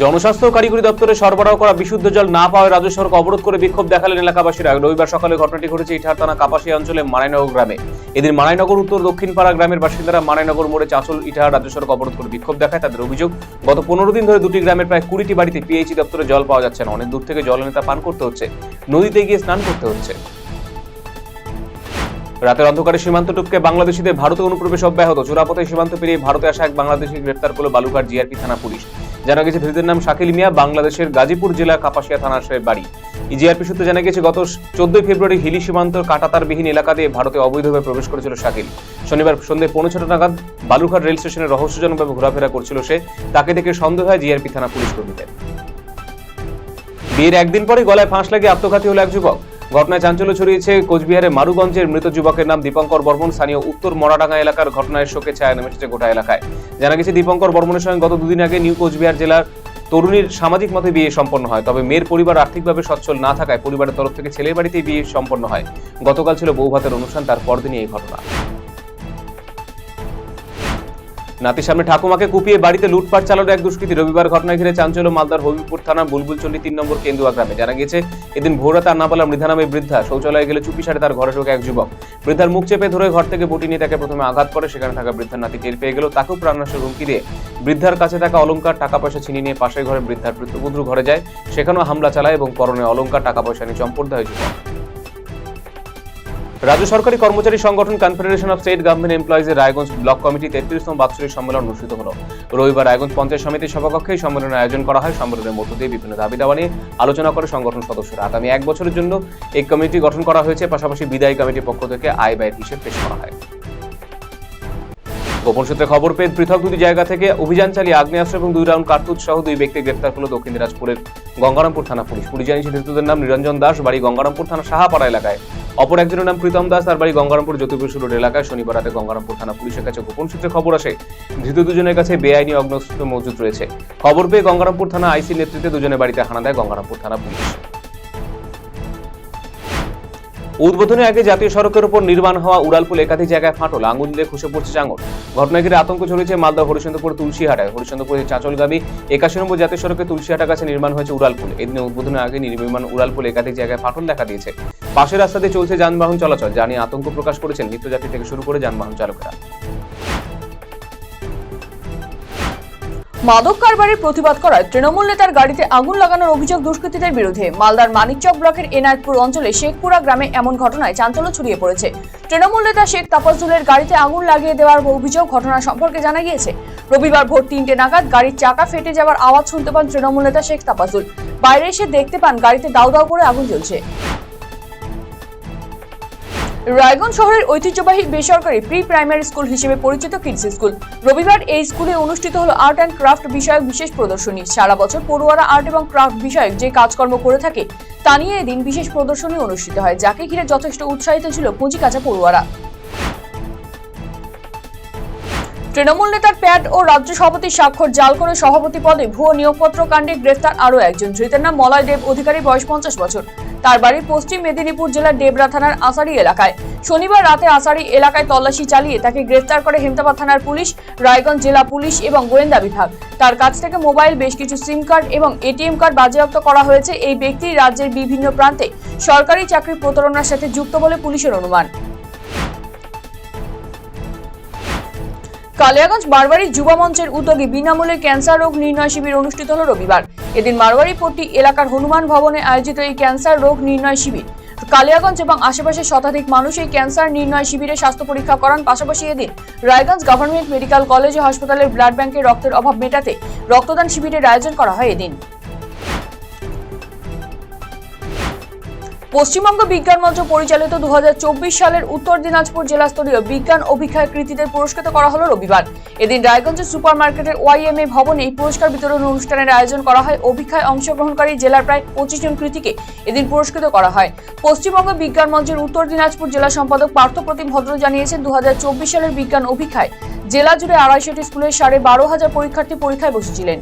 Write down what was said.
জনস্বাস্থ্য কারিগরি দপ্তরে সরবরাহ করা বিশুদ্ধ জল না পাওয়ায় রাজ্য সড়ক অবরোধ করে বিক্ষোভ দেখালেন এলাকাবাসীরা। রবিবার সকালে ঘটনাটি ঘটেছে ইটাহার থানা কাপাসিয়া অঞ্চলে মারাইনগর গ্রামে। এদিন মারাইনগর উত্তর দক্ষিণ পাড়া গ্রামের বাসিন্দারা মারাইনগর মোড়ে চাঁচল ইটাহার রাজ্য সড়ক অবরোধ করে বিক্ষোভ দেখায়। তাদের অভিযোগ, গত 15 দিন ধরে দুটি গ্রামের প্রায় 20টি বাড়িতে পিএইচই দপ্তরে জল পাওয়া যাচ্ছে না। অনেক দূর থেকে জল এনে তা পান করতে হচ্ছে, নদীতে গিয়ে স্নান করতে হচ্ছে। রাতের অন্ধকারে সীমান্ত টপকে বাংলাদেশিদের ভারতে অনুপ্রবেশ অব্যাহত। চোরাপথে সীমান্ত পেরিয়ে ভারতে আসা এক বাংলাদেশি গ্রেফতার করল বালুঘাট জিআরপি থানা পুলিশ। জানা গেছে, ধৃতের নাম শাকিল মিয়া, বাংলাদেশের গাজীপুর জেলা কাপাসিয়া থানার বাড়ি। জিআরপি সূত্রে জানা গেছে, গত 14 ফেব্রুয়ারি হিলি সীমান্ত কাঁটাতারবিহীন এলাকা দিয়ে ভারতে অবৈধভাবে প্রবেশ করেছিল শাকিল। শনিবার সন্ধ্যে 5:45 নাগাদ বালুঘাট রেল স্টেশনে রহস্যজনকভাবে ঘোরাফেরা করছিল সে। তাকে দেখে সন্দেহ হয় জিআরপি থানা পুলিশ কর্মীদের। বিয়ের একদিন পরে গলায় ফাঁস লাগিয়ে আত্মঘাতী হল এক যুবক। ঘটনায় চাঞ্চল্য ছড়িয়েছে কোচবিহারের মারুগঞ্জের। মৃত যুবকের নাম দীপঙ্কর বর্মন, স্থানীয় উত্তর মরাডাঙ্গা এলাকার। ঘটনায় শোকে ছায়া নেমেছে গোটা এলাকায়। জানা গেছে, দীপঙ্কর বর্মনের সঙ্গে গত 2 দিন আগে নিউ কোচবিহার জেলার তরুণীর সামাজিক মতে বিয়ে সম্পন্ন হয়। তবে মেয়ের পরিবার আর্থিকভাবে সচ্ছল না থাকায় পরিবারের তরফ থেকে ছেলের বাড়িতেই বিয়ে সম্পন্ন হয়। গতকাল ছিল বউ ভাতের অনুষ্ঠান, তার পরদিনই এই ঘটনা। নাতির সামনে ঠাকুমাকে কুপিয়ে বাড়িতে লুটপাট চালানো এক দুষ্কৃতী। রবিবার ঘটনা ঘিরে চাঞ্চল্য মালদার হবিবপুর থানা বুলবুলচন্ডী 3 নম্বর কেন্দুয়া গ্রামে। জানা গেছে, এদিন ভোররাতে আন্নাবালা মৃধা নামে বৃদ্ধা শৌচালয়ে গেলে চুপি সারে তার ঘরে ঢোকে এক যুবক। বৃদ্ধার মুখ চেপে ধরে ঘর থেকে বটি নিয়ে তাকে প্রথমে আঘাত করে। সেখানে থাকা বৃদ্ধার নাতি টের পেয়ে গেল। তাকেও প্রাণনাশের হুমকি দিয়ে বৃদ্ধার কাছে থাকা অলংকার, টাকা পয়সা ছিনিয়ে নিয়ে পাশের ঘরে বৃদ্ধার পুত্রবধূ ঘরে যায়। সেখানেও হামলা চালায় এবং পরনে অলংকার, টাকা পয়সা নিয়ে চম্পট দেয় যুবক। রাজ্য সরকারি কর্মচারী সংগঠন কনফেডারেশন অফ স্টেট গভর্নমেন্ট এমপ্লয়িজের রায়গঞ্জ ব্লক কমিটি 33তম বাৎসরিক সম্মেলন অনুষ্ঠিত হল। রবিবার রায়গঞ্জ পঞ্চায়েত সমিতির সভাকক্ষে সম্মেলনের আয়োজন করা হয়। সম্মেলনের মধ্য দিয়ে বিভিন্ন দাবি দাওয়া নিয়ে আলোচনা করে সংগঠন সদস্যরা। আগামী 1 বছরের জন্য এই কমিটি গঠন করা হয়েছে। পাশাপাশি বিদায়ী কমিটির পক্ষ থেকে আয় ব্যয়ের হিসেব পেশ করা হয়। গোপন সূত্রে খবর পেয়ে পৃথক 2টি জায়গা থেকে অভিযান চালিয়ে আগ্নেয়াস্ত্র এবং 2 রাউন্ড কার্তুজ সহ 2 ব্যক্তি গ্রেফতার করল দক্ষিণ দিনাজপুরের গঙ্গারামপুর থানা পুলিশ। পুলিশ জানিয়েছে, ধৃতদের নাম নিরঞ্জন দাস, বাড়ি গঙ্গারামপুর থানা সাহাপাড়া এলাকায়। অপর একজনের নাম প্রীতম দাস, তার বাড়ি গঙ্গারামপুর জ্যোতিপুর রোড এলাকায়। শনিবার রাতে গঙ্গারামপুর থানা পুলিশের কাছে গোপন সূত্রে খবর আসে, ধৃত দুজনের কাছে বেআইনি অগ্নেয়াস্ত্র মজুদ রয়েছে। খবর পেয়ে গঙ্গারামপুর থানা আইসি নেতৃত্বে দুজনের বাড়িতে হানা দেয় গঙ্গারামপুর থানা পুলিশ। উদ্বোধনের আগে জাতীয় সড়কের উপর নির্মাণ হওয়া উড়ালপুল একাধিক জায়গায় ফাটল, আঙুল দিয়ে খসে পড়ছে চাঙড়। ঘটনা ঘিরে আতঙ্ক ছড়িয়েছে মালদা হরিশ্চন্দ্রপুর তুলসীহাটায়। হরিশ্চন্দ্রপুরের চাঁচলগামী 81 নম্বর জাতীয় সড়কে তুলসীহাটা কাছে নির্মাণ হয়েছে উড়ালপুল। এদিনে উদ্বোধনের আগে নির্মাণ উড়ালপুল একাধিক জায়গায় ফাটল দেখা দিয়েছে। পাশের রাস্তা দিয়ে চলছে যানবাহন চলাচল, যা নিয়ে আতঙ্ক প্রকাশ করেছেন নিত্যযাত্রী থেকে শুরু করে যানবাহন চালকেরা। মাদক কারবারের প্রতিবাদ করায় তৃণমূল নেতার গাড়িতে আগুন লাগানোর অভিযোগ দুষ্কৃতীদের বিরুদ্ধে। মালদার মানিকচক ব্লকের এনায়েতপুর অঞ্চলে শেখপুরা গ্রামে এমন ঘটনায় চাঞ্চল্য ছড়িয়ে পড়েছে। তৃণমূল নেতা শেখ তাপাসুলের গাড়িতে আগুন লাগিয়ে দেওয়ার অভিযোগ। ঘটনা সম্পর্কে জানা গিয়েছে, রবিবার ভোর 3টে নাগাদ গাড়ির চাকা ফেটে যাওয়ার আওয়াজ শুনতে পান তৃণমূল নেতা শেখ তাপাসুল। বাইরে এসে দেখতে পান গাড়িতে দাউ দাউ করে আগুন জ্বলছে। রায়গঞ্জ শহরের ঐতিহ্যবাহী বেসরকারি প্রি প্রাইমারি স্কুল হিসেবে পরিচিত কিডস স্কুল। রবিবার এই স্কুলে অনুষ্ঠিত হলো আর্ট অ্যান্ড ক্রাফট বিষয়ক বিশেষ প্রদর্শনী। সারা বছর পড়ুয়ারা আর্ট এবং ক্রাফট বিষয়ক যে কাজকর্ম করে থাকে তা নিয়ে এদিন বিশেষ প্রদর্শনী অনুষ্ঠিত হয়, যাকে ঘিরে যথেষ্ট উৎসাহিত ছিল পুঁজিকাচা পড়ুয়ারা। তৃণমূল নেতার প্যাড ও রাজ্য সভাপতির স্বাক্ষর জাল করে সভাপতি পদে ভুয়ো নিয়োগপত্র কাণ্ডে গ্রেফতার আরও একজন। ধৃতের নাম মলয় দেব অধিকারী, বয়স 50 বছর। তার বাড়ি পশ্চিম মেদিনীপুর জেলার ডেবরা থানার আসারি এলাকায়। শনিবার রাতে আসারি এলাকায় তল্লাশি চালিয়ে তাকে গ্রেফতার করে হেমতাবাদ থানার পুলিশ, রায়গঞ্জ জেলা পুলিশ এবং গোয়েন্দা বিভাগ। তার কাছ থেকে মোবাইল, বেশ কিছু সিম কার্ড এবং এটিএম কার্ড বাজেয়াপ্ত করা হয়েছে। এই ব্যক্তি রাজ্যের বিভিন্ন প্রান্তে সরকারি চাকরির প্রতারণার সাথে যুক্ত বলে পুলিশের অনুমান। কালিয়াগঞ্জ বারবাড়ি যুবা মঞ্চের উদ্যোগে বিনামূল্যে ক্যান্সার রোগ নির্ণয় শিবির অনুষ্ঠিত হল রবিবার। এদিন মারবাড়িপট্টি এলাকার হনুমান ভবনে আয়োজিত এই ক্যান্সার রোগ নির্ণয় শিবির কালিয়াগঞ্জ এবং আশেপাশের শতাধিক মানুষ এই ক্যান্সার নির্ণয় শিবিরে স্বাস্থ্য পরীক্ষা করান। পাশাপাশি এদিন রায়গঞ্জ গভর্নমেন্ট মেডিকেল কলেজ ও হাসপাতালের ব্লাড ব্যাংকে রক্তের অভাব মেটাতে রক্তদান শিবিরের আয়োজন করা হয়। এদিন পশ্চিমবঙ্গ বিজ্ঞান মঞ্চ পরিচালিত 2024 সালের উত্তর দিনাজপুর জেলাস্তরীয় বিজ্ঞান অভিক্ষয় কৃতীদের পুরস্কৃত করা হলো রবিবার। এদিন রায়গঞ্জের সুপার মার্কেটের ওয়াইএমএ ভবনে এই পুরস্কার বিতরণ অনুষ্ঠানের আয়োজন করা হয়। অভিক্ষয় অংশগ্রহণকারী জেলার প্রায় 25 জন কৃতীকে এদিন পুরস্কৃত করা হয়। পশ্চিমবঙ্গ বিজ্ঞান মঞ্চের উত্তর দিনাজপুর জেলা সম্পাদক পার্থপ্রতিম ভদ্র জানিয়েছেন, 2024 সালের বিজ্ঞান অভিক্ষয় জেলা জুড়ে 250টি স্কুলের 12,500 পরীক্ষার্থী পরীক্ষায় বসেছিলেন।